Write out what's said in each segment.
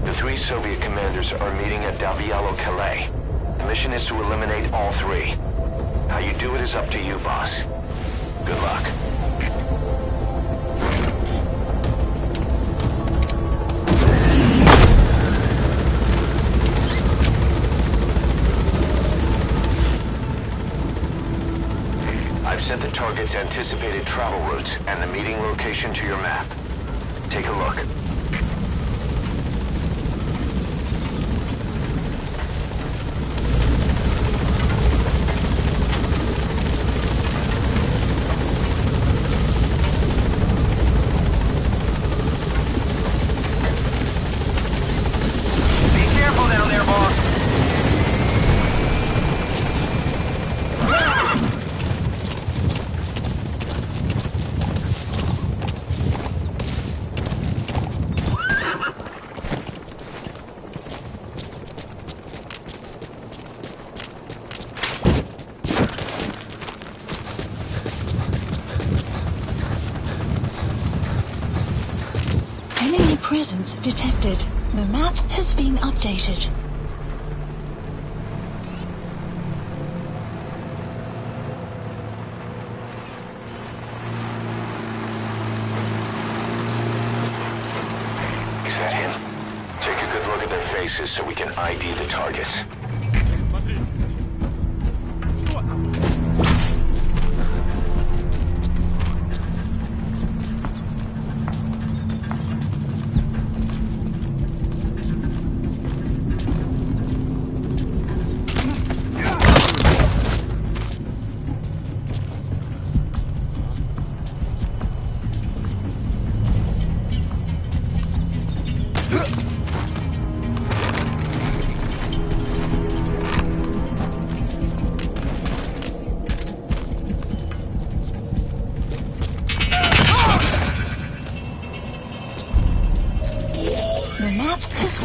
The 3 Soviet commanders are meeting at Calais. The mission is to eliminate all 3. How you do it is up to you, boss. Good luck. I've set the target's anticipated travel routes and the meeting location to your map. Take a look. Presence detected. The map has been updated. Is that him? Take a good look at their faces so we can ID the targets.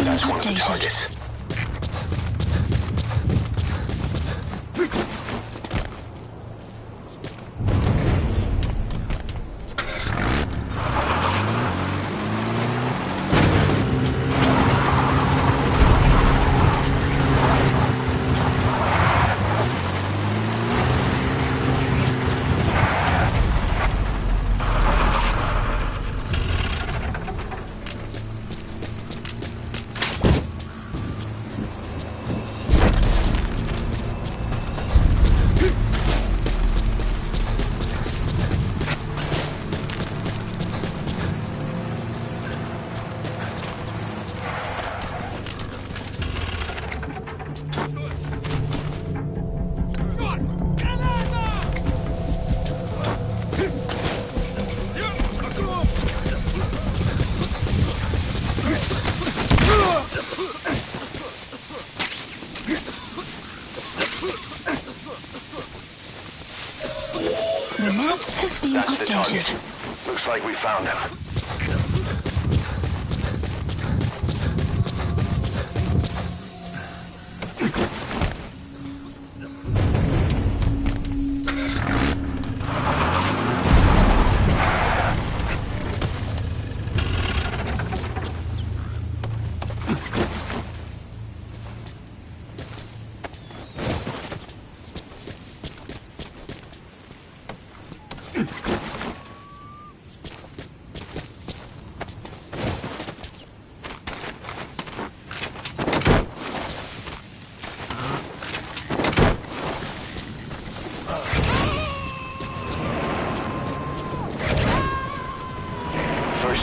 That's one of the targets. The map has been That's updated. The target. Looks like we found him.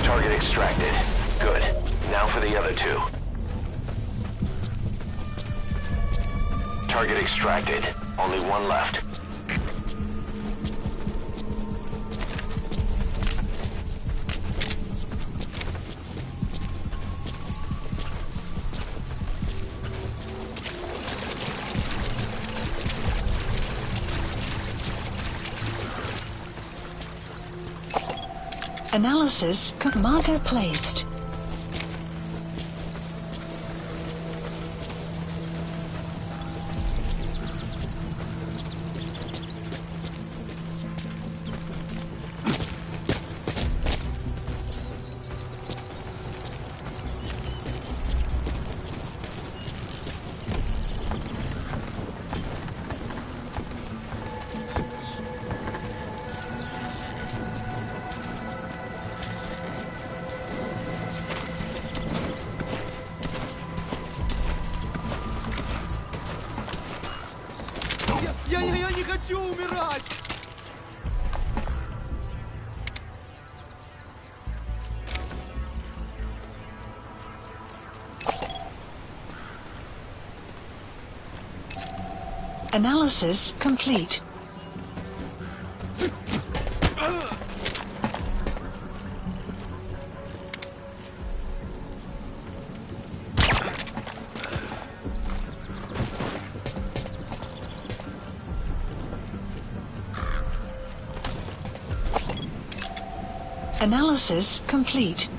Target extracted. Good. Now for the other 2. Target extracted. Only 1 left. Analysis marker placed. хочу умирать! Analysis complete. Analysis complete.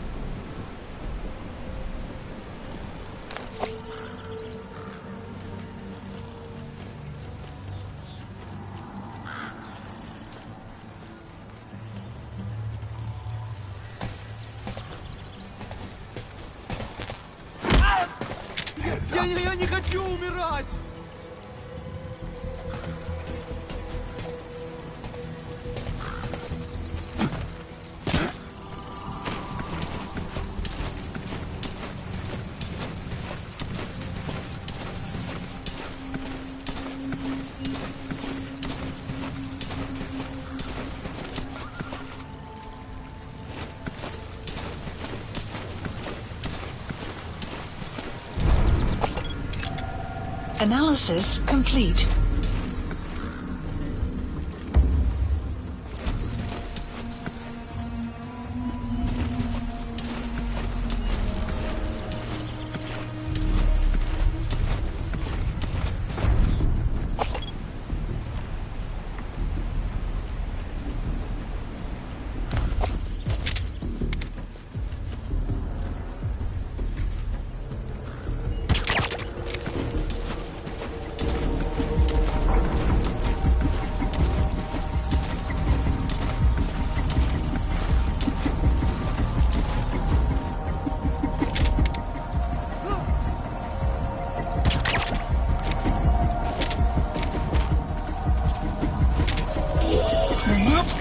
Я не хочу умирать! Analysis complete.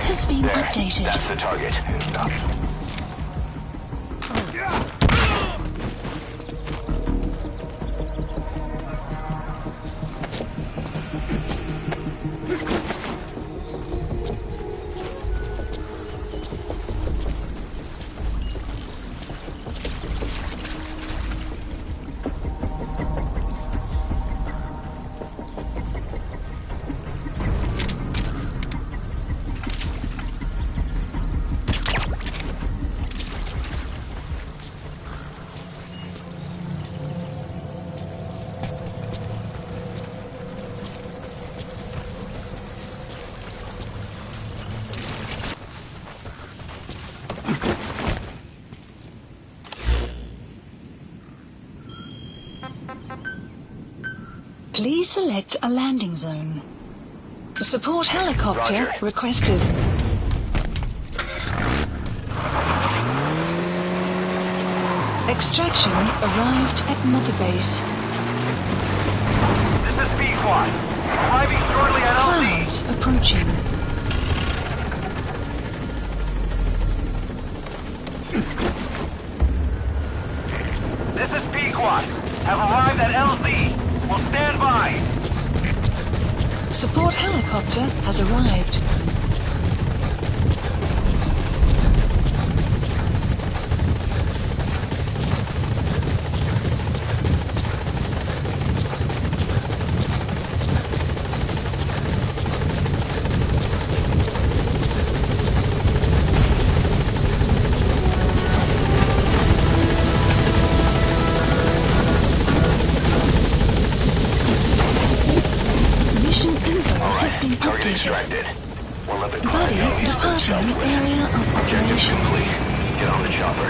Has been updated. That's the target. Hands up. Please select a landing zone. Support helicopter Roger. requested. Extraction arrived at Mother Base. This is B-Quad. Arriving shortly at LZ. Clouds approaching. This is B-Quad. Have arrived at LZ. Will stand by. Support helicopter has arrived. Target extracted. We'll let the client Buddy know he's put himself departing with. area of Objective operations. complete. Get on the chopper.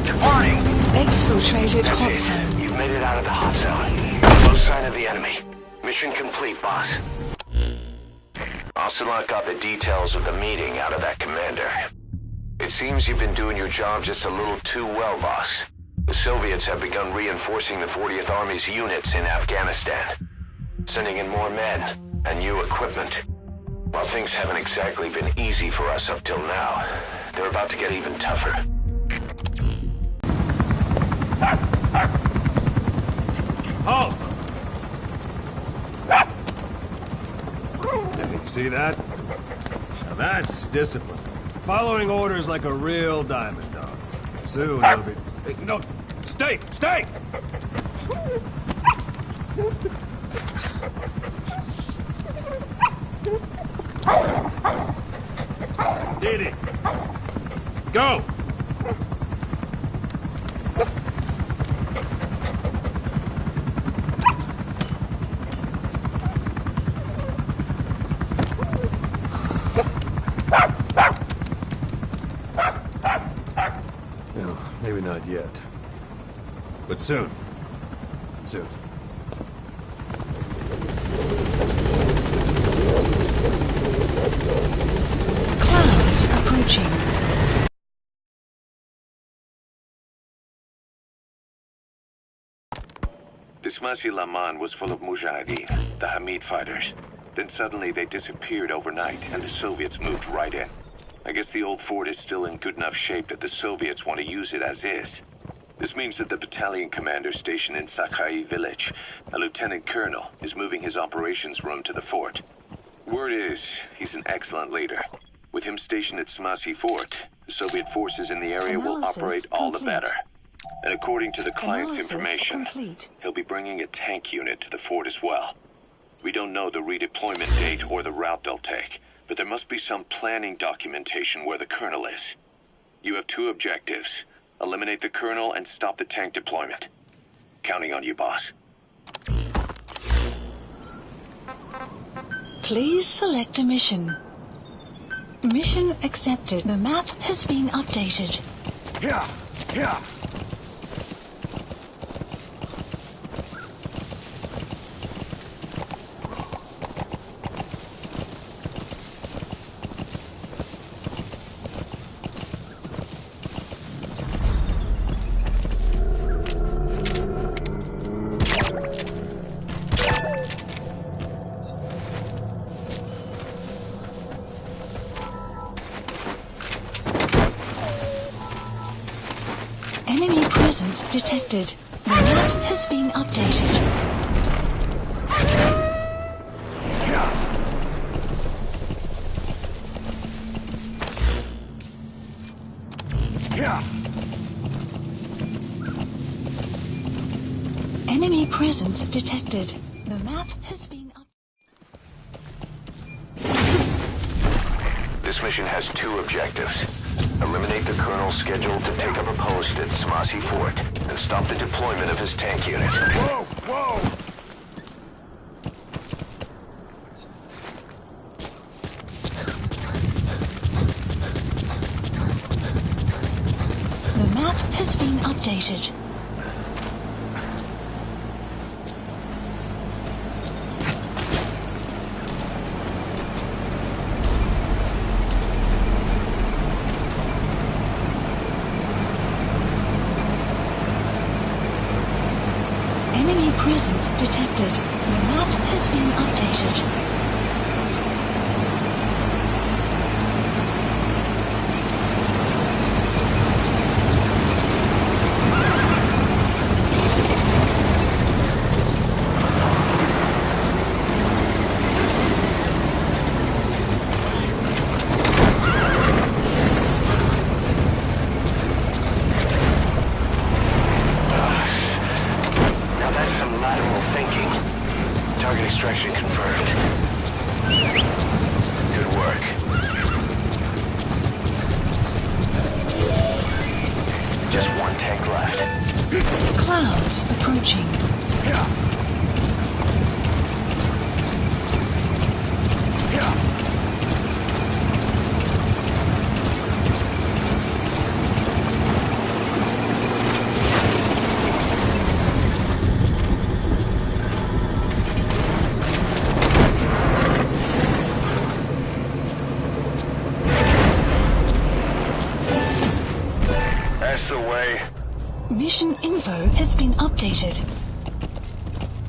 Departing. Exfiltrated hot That's zone. it. You've made it out of the hot zone. No sign of the enemy. Mission complete, boss. Ocelot got the details of the meeting out of that commander. It seems you've been doing your job just a little too well, boss. The Soviets have begun reinforcing the 40th Army's units in Afghanistan, sending in more men and new equipment. While things haven't exactly been easy for us up till now, they're about to get even tougher. Halt! See that? Now that's discipline. Following orders like a real diamond dog. Soon he'll be... Hey, no! Stay! Stay! Diddy! Go! No, maybe not yet. But soon. Soon. Clouds approaching. This Masi Laman was full of Mujahideen, the Hamid fighters. Then suddenly they disappeared overnight, and the Soviets moved right in. I guess the old fort is still in good enough shape that the Soviets want to use it as is. This means that the battalion commander stationed in Sakai village, a lieutenant colonel, is moving his operations room to the fort. Word is, he's an excellent leader. With him stationed at Smasi Fort, the Soviet forces in the area will operate all the better. And according to the client's information, he'll be bringing a tank unit to the fort as well. We don't know the redeployment date or the route they'll take, but there must be some planning documentation where the colonel is. You have two objectives. Eliminate the colonel and stop the tank deployment. Counting on you, boss. Please select a mission. Mission accepted. The map has been updated. Here! Here! Enemy presence detected. The map has been updated. Enemy presence detected. The map has been updated. This mission has two objectives. Eliminate the colonel scheduled to take up a post at Smasi Fort and stop the deployment of his tank unit. Whoa! Whoa! The map has been updated. Enemy presence detected. The map has been updated. Target extraction confirmed. Good work. Just one tank left. Clouds approaching. That's the way. Mission info has been updated.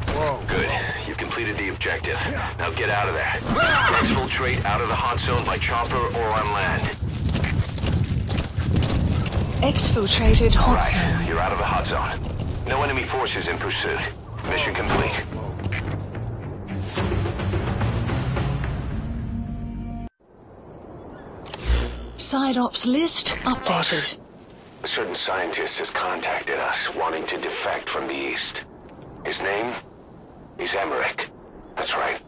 Whoa. Good. You can completed the objective. Now get out of there. Exfiltrate out of the hot zone by chopper or on land. Exfiltrated hot Right, zone. you're out of the hot zone. No enemy forces in pursuit. Mission complete. Side ops list updated. A certain scientist has contacted us, wanting to defect from the east. His name? He's Emmerich. That's right.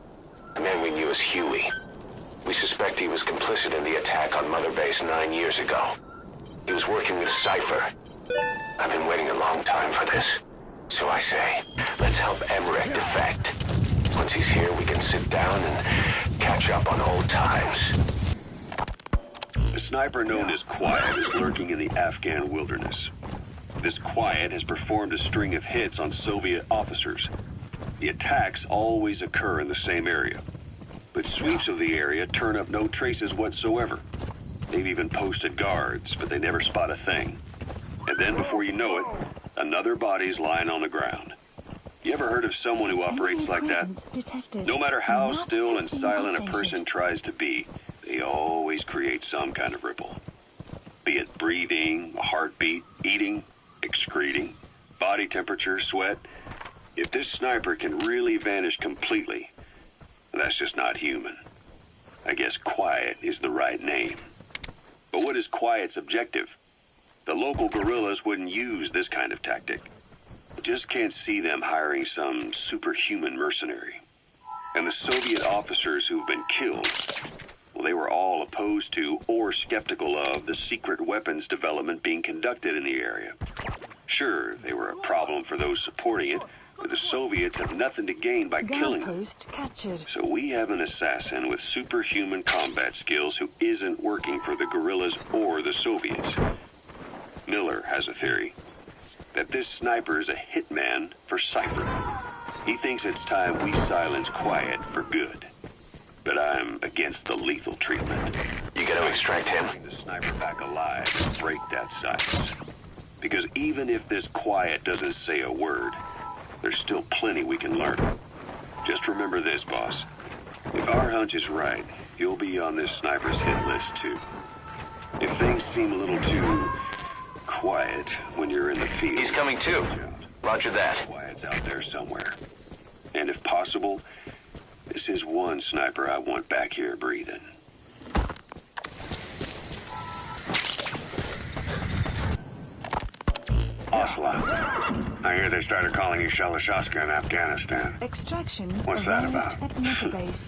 The man we knew as Huey. We suspect he was complicit in the attack on Mother Base 9 years ago. He was working with Cypher. I've been waiting a long time for this. So I say, let's help Emmerich defect. Once he's here, we can sit down and catch up on old times. A sniper known as Quiet is lurking in the Afghan wilderness. This Quiet has performed a string of hits on Soviet officers. The attacks always occur in the same area, but sweeps of the area turn up no traces whatsoever. They've even posted guards, but they never spot a thing. And then before you know it, another body's lying on the ground. You ever heard of someone who operates like that? No matter how still and silent a person tries to be, they always create some kind of ripple. Be it breathing, a heartbeat, eating, excreting, body temperature, sweat. If this sniper can really vanish completely, that's just not human. I guess Quiet is the right name. But what is Quiet's objective? The local guerrillas wouldn't use this kind of tactic. I just can't see them hiring some superhuman mercenary. And the Soviet officers who've been killed, well, they were all opposed to or skeptical of the secret weapons development being conducted in the area. Sure, they were a problem for those supporting it, but the Soviets have nothing to gain by killing them. So we have an assassin with superhuman combat skills who isn't working for the guerrillas or the Soviets. Miller has a theory that this sniper is a hitman for Cypher. He thinks it's time we silence Quiet for good. But I'm against the lethal treatment. You gotta extract him. Bring the sniper back alive and break that silence. Because even if this Quiet doesn't say a word, there's still plenty we can learn. Just remember this, boss. If our hunch is right, you'll be on this sniper's hit list too. If things seem a little too quiet when you're in the field... He's coming too. Roger that. Quiet's out there somewhere. And if possible, this is one sniper I want back here breathing. Oslo. I hear they started calling you Shalashaska in Afghanistan. Extraction. What's that about? At Mother Base.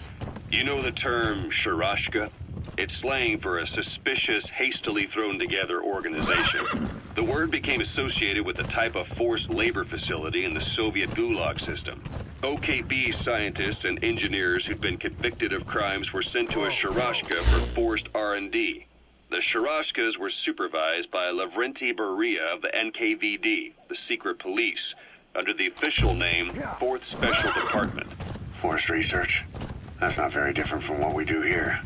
You know the term Sharashka? It's slang for a suspicious, hastily thrown together organization. The word became associated with a type of forced labor facility in the Soviet Gulag system. OKB scientists and engineers who'd been convicted of crimes were sent to a Sharashka for forced R&D. The Sharashkas were supervised by Lavrenti Beria of the NKVD, the secret police, under the official name 4th Special Department. Forced research? That's not very different from what we do here.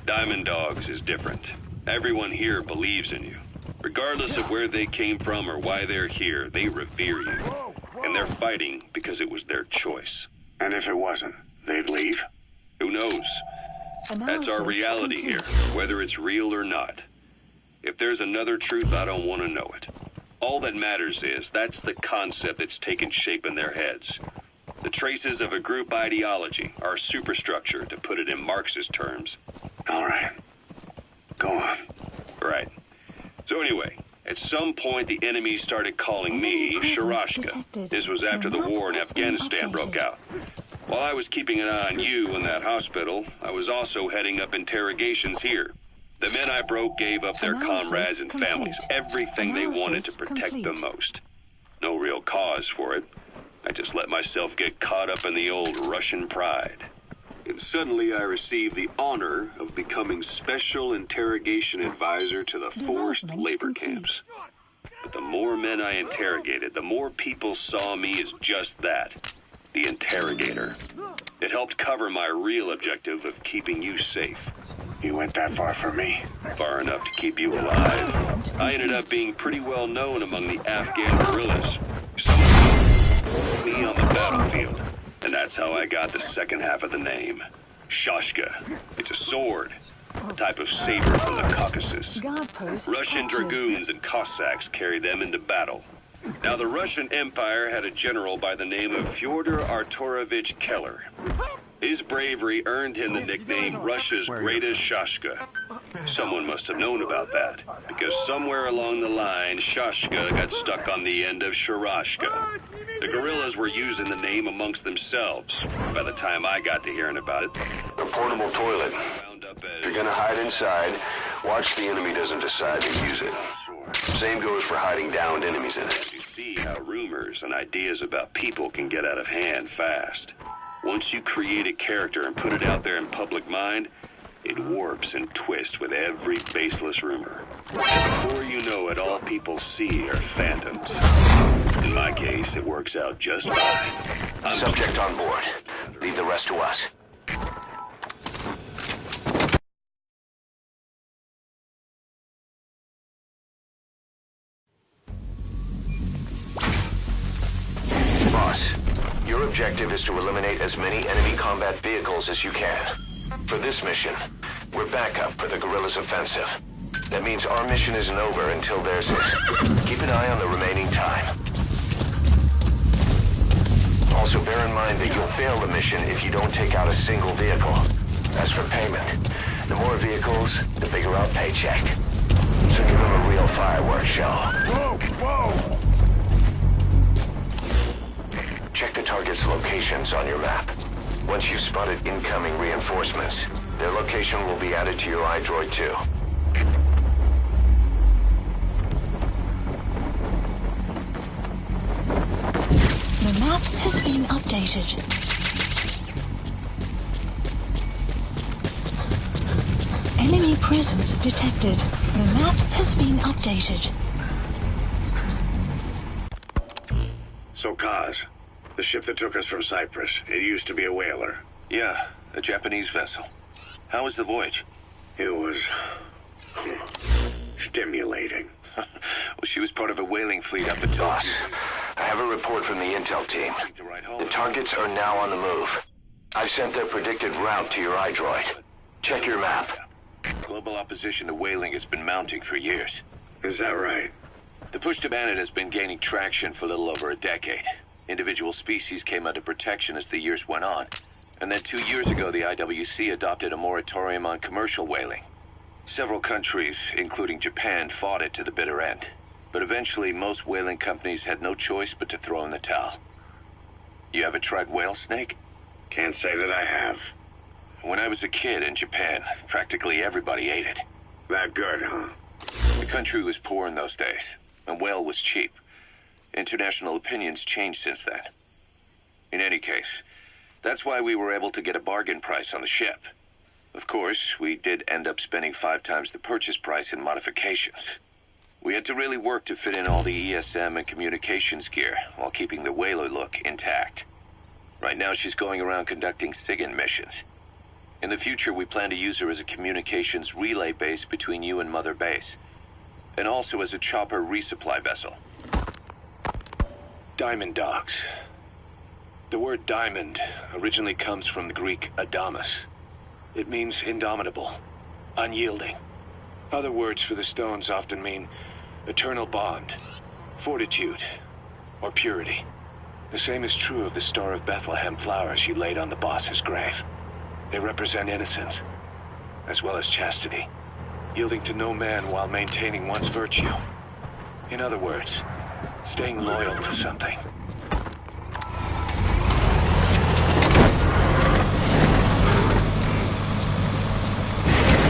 Diamond Dogs is different. Everyone here believes in you. Regardless of where they came from or why they're here, they revere you. And they're fighting because it was their choice. And if it wasn't, they'd leave? Who knows? That's our reality here, whether it's real or not. If there's another truth, I don't want to know it. All that matters is that's the concept that's taken shape in their heads. The traces of a group ideology, our superstructure, to put it in Marxist terms. All right. Go on. Right. So anyway, at some point the enemy started calling me Sharashka. This was after the war in Afghanistan broke out. While I was keeping an eye on you in that hospital, I was also heading up interrogations here. The men I broke gave up their comrades and families, everything they wanted to protect them most. No real cause for it. I just let myself get caught up in the old Russian pride. And suddenly I received the honor of becoming Special Interrogation Advisor to the forced labor camps. But the more men I interrogated, the more people saw me as just that. The interrogator. It helped cover my real objective of keeping you safe. You went that far for me? Far enough to keep you alive. I ended up being pretty well known among the Afghan guerrillas. Some of them, me on the battlefield. That's how I got the second half of the name. Shashka. It's a sword. A type of saber from the Caucasus. Russian dragoons and Cossacks carried them into battle. Now, the Russian Empire had a general by the name of Fyodor Arturovich Keller. His bravery earned him the nickname Russia's greatest Shashka. Someone must have known about that, because somewhere along the line, Shashka got stuck on the end of Sharashka. The guerrillas were using the name amongst themselves. By the time I got to hearing about it, A portable toilet. If you're gonna hide inside, watch the enemy doesn't decide to use it. Same goes for hiding downed enemies in it. you see how rumors and ideas about people can get out of hand fast. Once you create a character and put it out there in public mind, it warps and twists with every baseless rumor. And before you know it, all people see are phantoms. In my case, it works out just fine. Subject on board. Leave the rest to us. Boss, your objective is to eliminate as many enemy combat vehicles as you can. For this mission, we're backup for the guerrillas' offensive. That means our mission isn't over until theirs is. Keep an eye on the remaining time. Also bear in mind that you'll fail the mission if you don't take out a single vehicle. As for payment, the more vehicles, the bigger our paycheck. So give them a real fireworks show. Whoa! Whoa! Check the target's locations on your map. Once you've spotted incoming reinforcements, their location will be added to your iDroid too. The map has been updated. Enemy presence detected. The map has been updated. So, Kaz, the ship that took us from Cyprus, it used to be a whaler. Yeah, a Japanese vessel. How was the voyage? It was stimulating. Well, she was part of a whaling fleet up until... Boss, I have a report from the intel team. The targets are now on the move. I've sent their predicted route to your iDroid. Check your map. Global opposition to whaling has been mounting for years. Is that right? The push to ban it has been gaining traction for a little over a decade. Individual species came under protection as the years went on. And then 2 years ago, the IWC adopted a moratorium on commercial whaling. Several countries, including Japan, fought it to the bitter end. But eventually, most whaling companies had no choice but to throw in the towel. You ever tried whale snake? Can't say that I have. When I was a kid in Japan, practically everybody ate it. That good, huh? The country was poor in those days, and whale was cheap. International opinions changed since then. In any case, that's why we were able to get a bargain price on the ship. Of course, we did end up spending 5 times the purchase price in modifications. We had to really work to fit in all the ESM and communications gear while keeping the whaler look intact. Right now, she's going around conducting SIGINT missions. In the future, we plan to use her as a communications relay base between you and Mother Base, and also as a chopper resupply vessel. Diamond dogs. The word diamond originally comes from the Greek adamas. It means indomitable, unyielding. Other words for the stones often mean eternal bond, fortitude, or purity. The same is true of the Star of Bethlehem flowers you laid on the boss's grave. They represent innocence, as well as chastity, yielding to no man while maintaining one's virtue. In other words, staying loyal to something.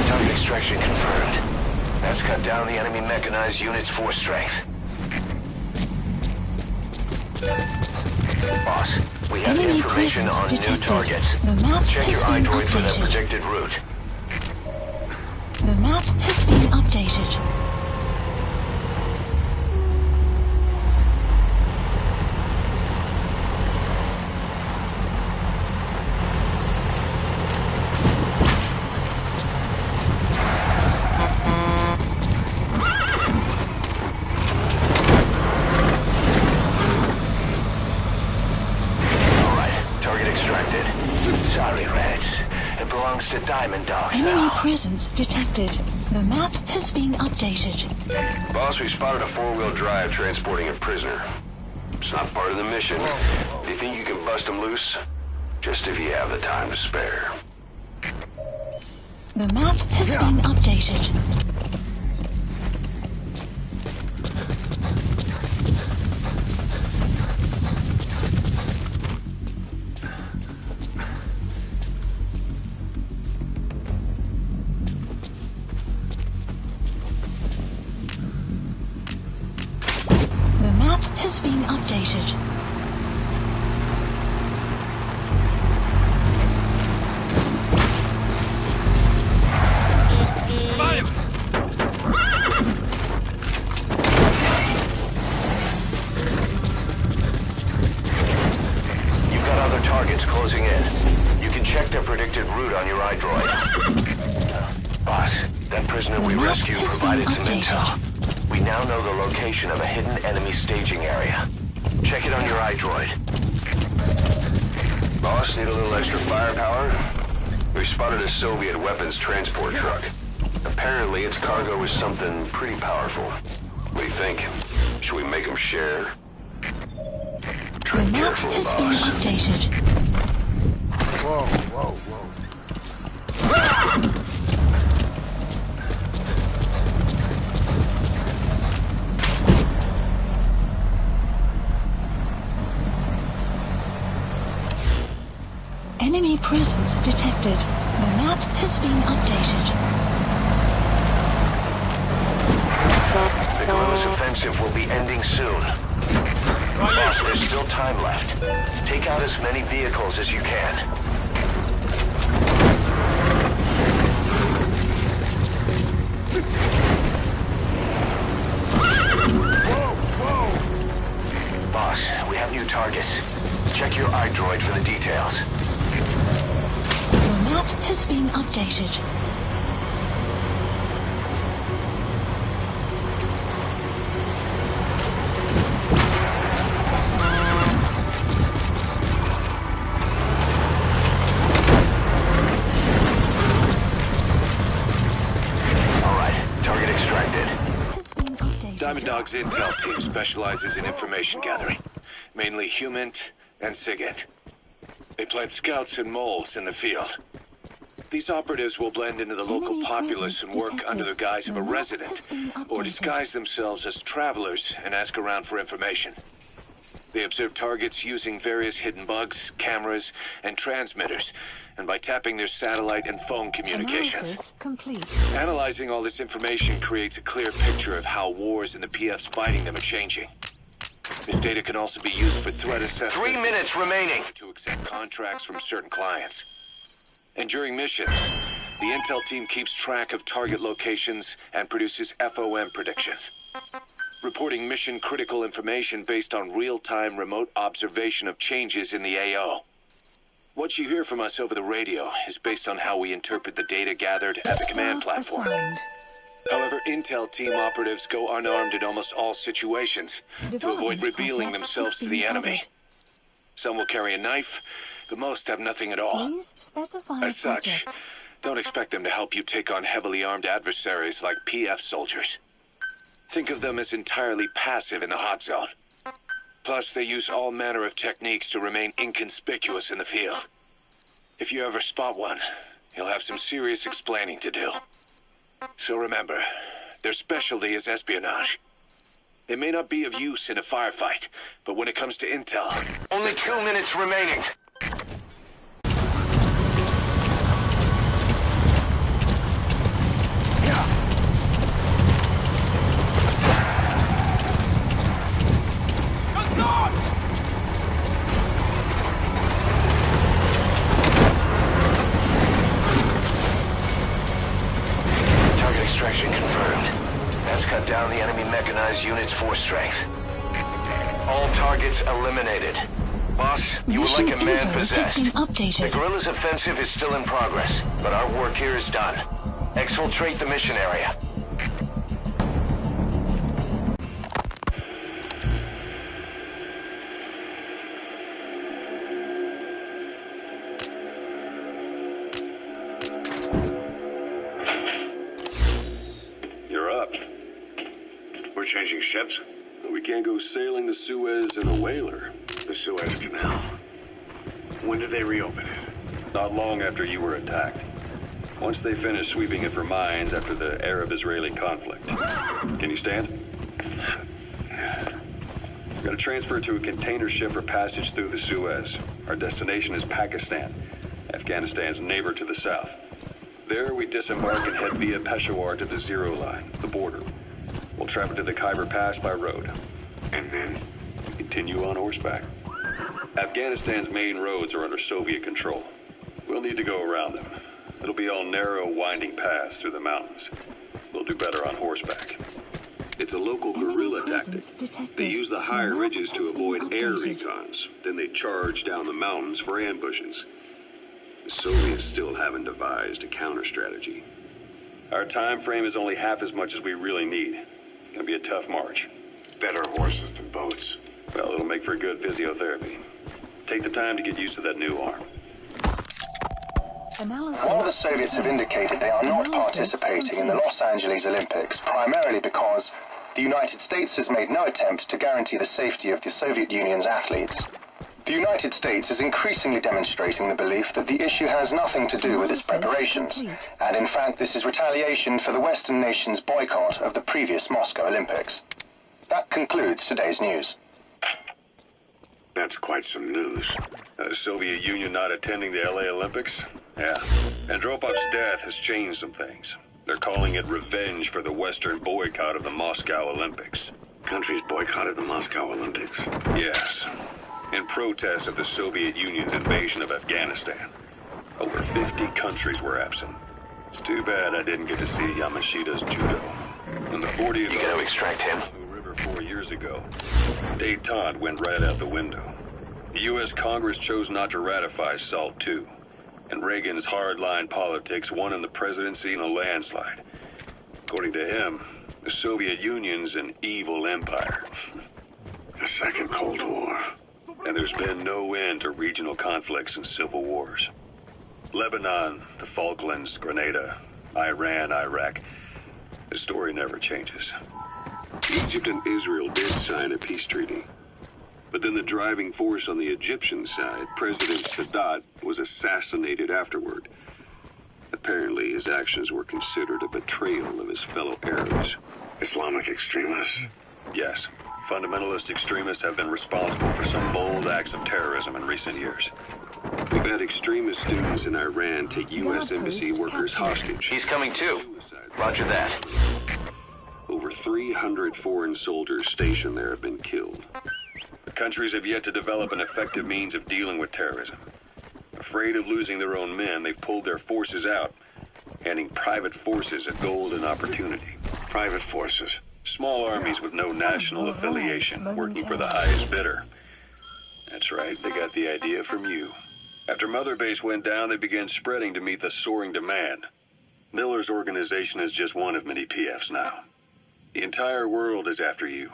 Target extraction confirmed. That's cut down the enemy mechanized unit's force strength. Boss, we have Enemy information presence on new detected. targets. The map Check has your been iDroid for the updated. predicted route. The map has been updated. extracted. Sorry, Reds. It belongs to Diamond Dogs Enemy now. presence detected. The map has been updated. Boss, we spotted a four-wheel drive transporting a prisoner. It's not part of the mission. Do you think you can bust him loose? Just if you have the time to spare. The map has been updated. The map has been updated. You've got other targets closing in. You can check their predicted route on your iDroid. Boss, that prisoner we rescued provided some intel. We now know the location of a hidden enemy staging area. Check it on your iDroid. Boss, need a little extra firepower? We spotted a Soviet weapons transport truck. Apparently its cargo is something pretty powerful. What do you think? Should we make them share? The Tread map careful, has been boss. updated. Whoa, whoa, whoa. Enemy presence detected. The map has been updated. The guerrillas' offensive will be ending soon. Boss, there's still time left. Take out as many vehicles as you can. Boss, we have new targets. Check your iDroid for the details. The map has been updated. Diamond Dog's intel team specializes in information gathering, mainly HUMINT and SIGINT. They plant scouts and moles in the field. These operatives will blend into the local populace and work under the guise of a resident, or disguise themselves as travelers and ask around for information. They observe targets using various hidden bugs, cameras, and transmitters, and by tapping their satellite and phone communications. Analysis complete. Analyzing all this information creates a clear picture of how wars and the PFs fighting them are changing. This data can also be used for threat assessment. 3 minutes remaining. To accept contracts from certain clients. And during missions, the intel team keeps track of target locations and produces FOM predictions. Reporting mission-critical information based on real-time remote observation of changes in the AO. What you hear from us over the radio is based on how we interpret the data gathered at the command platform. Assigned. However, intel team operatives go unarmed in almost all situations to avoid revealing themselves to the enemy. Some will carry a knife, but most have nothing at all. Please specify As such, subject. don't expect them to help you take on heavily armed adversaries like PF soldiers. Think of them as entirely passive in the hot zone. Plus, they use all manner of techniques to remain inconspicuous in the field. If you ever spot one, you'll have some serious explaining to do. So remember, their specialty is espionage. They may not be of use in a firefight, but when it comes to intel... Only 2 minutes remaining. Target extraction confirmed. That's cut down the enemy mechanized unit's force strength. All targets eliminated. Boss, you were Mission like a man info has possessed. been The updated. guerrillas' offensive is still in progress, but our work here is done. Exfiltrate the mission area. changing ships? We can't go sailing the Suez in a whaler. The Suez Canal. When did they reopen it? Not long after you were attacked. Once they finished sweeping it for mines after the Arab-Israeli conflict. Can you stand? We're gonna transfer to a container ship for passage through the Suez. Our destination is Pakistan, Afghanistan's neighbor to the south. There we disembark and head via Peshawar to the Zero Line, the border. We'll travel to the Khyber Pass by road. And then? Continue on horseback. Afghanistan's main roads are under Soviet control. We'll need to go around them. It'll be all narrow, winding paths through the mountains. We'll do better on horseback. It's a local guerrilla tactic. They use the higher ridges to avoid air recons. Then they charge down the mountains for ambushes. The Soviets still haven't devised a counter-strategy. Our time frame is only half as much as we really need. It's gonna be a tough march. Better horses than boats. Well, it'll make for good physiotherapy. Take the time to get used to that new arm. While the Soviets have indicated they are not participating in the Los Angeles Olympics, primarily because the United States has made no attempt to guarantee the safety of the Soviet Union's athletes, the United States is increasingly demonstrating the belief that the issue has nothing to do with its preparations, and in fact this is retaliation for the Western nations' boycott of the previous Moscow Olympics. That concludes today's news. That's quite some news. The Soviet Union not attending the LA Olympics? Yeah. Andropov's death has changed some things. They're calling it revenge for the Western boycott of the Moscow Olympics. Countries boycotted the Moscow Olympics? Yes. In protest of the Soviet Union's invasion of Afghanistan. Over 50 countries were absent. It's too bad I didn't get to see Yamashita's judo. In the 40th... You gonna extract him? River 4 years ago. Détente went right out the window. The U.S. Congress chose not to ratify SALT II. And Reagan's hardline politics won in the presidency in a landslide. According to him, the Soviet Union's an evil empire. The Second Cold War. And there's been no end to regional conflicts and civil wars. Lebanon, the Falklands, Grenada, Iran, Iraq. The story never changes. Egypt and Israel did sign a peace treaty. But then the driving force on the Egyptian side, President Sadat, was assassinated afterward. Apparently, his actions were considered a betrayal of his fellow Arabs. Islamic extremists? Yes. Fundamentalist extremists have been responsible for some bold acts of terrorism in recent years. We've had extremist students in Iran take U.S. embassy workers hostage. He's coming too. Roger that. Over 300 foreign soldiers stationed there have been killed. The countries have yet to develop an effective means of dealing with terrorism. Afraid of losing their own men, they've pulled their forces out, handing private forces a golden opportunity. Private forces? Small armies with no national affiliation, working for the highest bidder. That's right, they got the idea from you. After Mother Base went down, they began spreading to meet the soaring demand. Miller's organization is just one of many PFs now. The entire world is after you.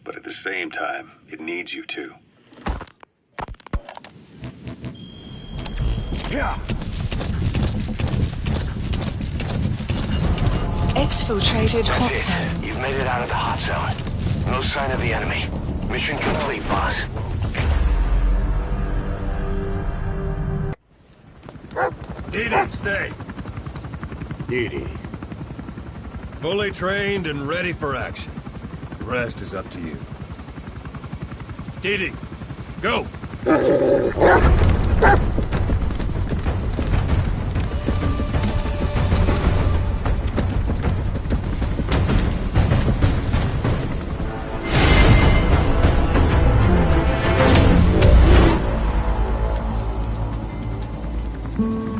But at the same time, it needs you too. Yeah. Exfiltrated hot That's zone. it. You've made it out of the hot zone. No sign of the enemy. Mission complete, boss. Didi, stay. Didi. Fully trained and ready for action. The rest is up to you. Didi, go!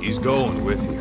He's going with you.